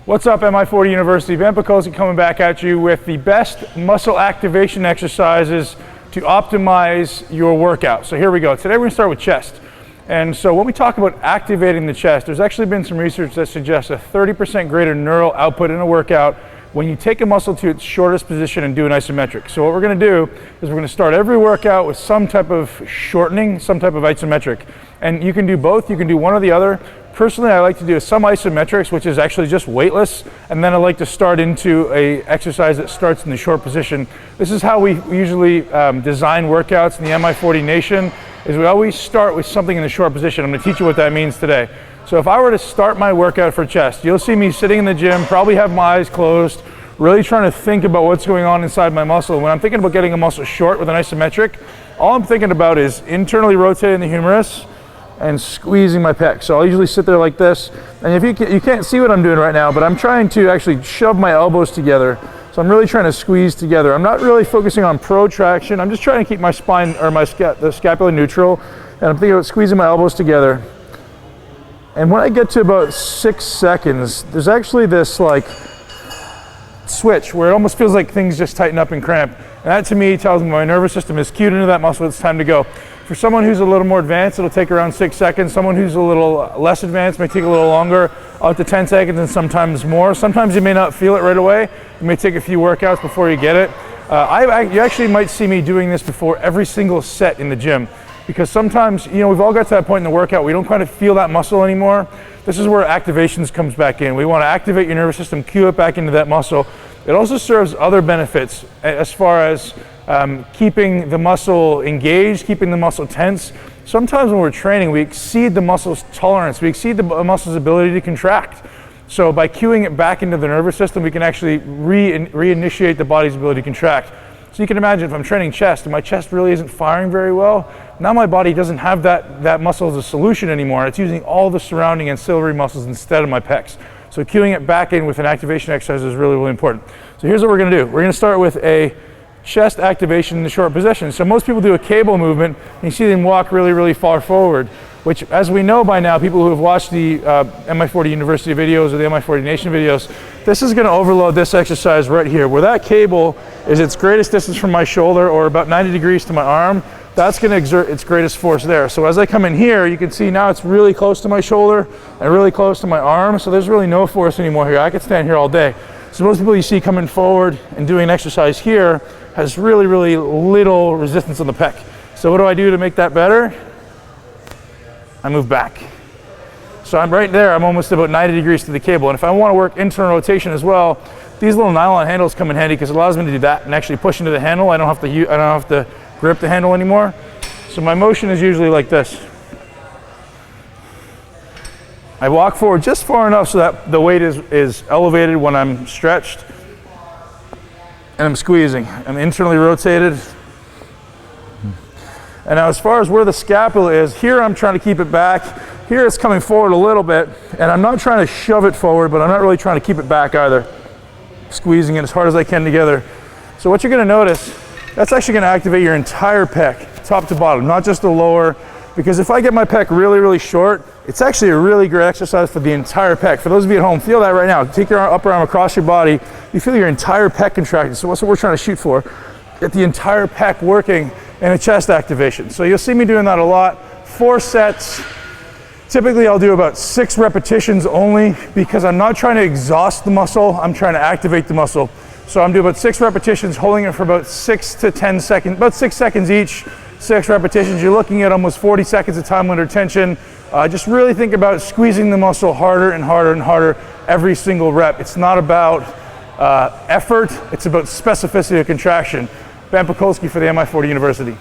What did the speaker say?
What's up, Mi40 University? Ben Pakulski coming back at you with the best muscle activation exercises to optimize your workout. So here we go. Today we're gonna start with chest. And so when we talk about activating the chest, there's actually been some research that suggests a 30% greater neural output in a workout when you take a muscle to its shortest position and do an isometric. So what we're gonna do is we're gonna start every workout with some type of shortening, some type of isometric. And you can do both, you can do one or the other. Personally, I like to do some isometrics, which is actually just weightless, and then I like to start into a exercise that starts in the short position. This is how we usually design workouts in the Mi40 Nation, is we always start with something in the short position. I'm gonna teach you what that means today. So if I were to start my workout for chest, you'll see me sitting in the gym, probably have my eyes closed, really trying to think about what's going on inside my muscle. When I'm thinking about getting a muscle short with an isometric, all I'm thinking about is internally rotating the humerus and squeezing my pec. So I'll usually sit there like this. And if you can't see what I'm doing right now, but I'm trying to actually shove my elbows together. So I'm really trying to squeeze together. I'm not really focusing on protraction. I'm just trying to keep my spine or the scapula neutral. And I'm thinking about squeezing my elbows together. And when I get to about 6 seconds, there's actually this like switch where it almost feels like things just tighten up and cramp. And that to me tells me my nervous system is cued into that muscle, it's time to go. For someone who's a little more advanced, it'll take around 6 seconds. Someone who's a little less advanced may take a little longer, up to 10 seconds and sometimes more. Sometimes you may not feel it right away. You may take a few workouts before you get it. You actually might see me doing this before every single set in the gym, because sometimes, you know, we've all got to that point in the workout, we don't kind of feel that muscle anymore. This is where activations comes back in. We want to activate your nervous system, cue it back into that muscle. It also serves other benefits as far as keeping the muscle engaged, keeping the muscle tense. Sometimes when we're training, we exceed the muscle's tolerance, we exceed the muscle's ability to contract. So by cueing it back into the nervous system, we can actually reinitiate the body's ability to contract. So you can imagine if I'm training chest and my chest really isn't firing very well, now my body doesn't have that muscle as a solution anymore. It's using all the surrounding ancillary muscles instead of my pecs. So cueing it back in with an activation exercise is really, really important. So here's what we're gonna do. We're gonna start with a chest activation in the short position. So most people do a cable movement, and you see them walk really, really far forward, which, as we know by now, people who have watched the Mi40 University videos or the Mi40 Nation videos, this is gonna overload this exercise right here, where that cable is its greatest distance from my shoulder or about 90 degrees to my arm. That's gonna exert its greatest force there. So as I come in here, you can see now it's really close to my shoulder and really close to my arm, so there's really no force anymore here. I could stand here all day. So most people you see coming forward and doing an exercise here has really, really little resistance on the pec. So what do I do to make that better? I move back. So I'm right there, I'm almost about 90 degrees to the cable. And if I want to work internal rotation as well, these little nylon handles come in handy because it allows me to do that and actually push into the handle. I don't have to grip the handle anymore. So my motion is usually like this. I walk forward just far enough so that the weight is elevated when I'm stretched, and I'm squeezing. I'm internally rotated. And now as far as where the scapula is, here I'm trying to keep it back. Here it's coming forward a little bit, and I'm not trying to shove it forward, but I'm not really trying to keep it back either. Squeezing it as hard as I can together. So what you're gonna notice, that's actually gonna activate your entire pec, top to bottom, not just the lower, because if I get my pec really, really short, it's actually a really great exercise for the entire pec. For those of you at home, feel that right now. Take your upper arm across your body, you feel your entire pec contracted. So that's what we're trying to shoot for. Get the entire pec working in a chest activation. So you'll see me doing that a lot. 4 sets. Typically I'll do about 6 repetitions only because I'm not trying to exhaust the muscle, I'm trying to activate the muscle. So I'm doing about 6 repetitions, holding it for about 6 to 10 seconds, about 6 seconds each. 6 repetitions, you're looking at almost 40 seconds of time under tension. Just really think about squeezing the muscle harder and harder and harder every single rep. It's not about effort, it's about specificity of contraction. Ben Pakulski for the Mi40 University.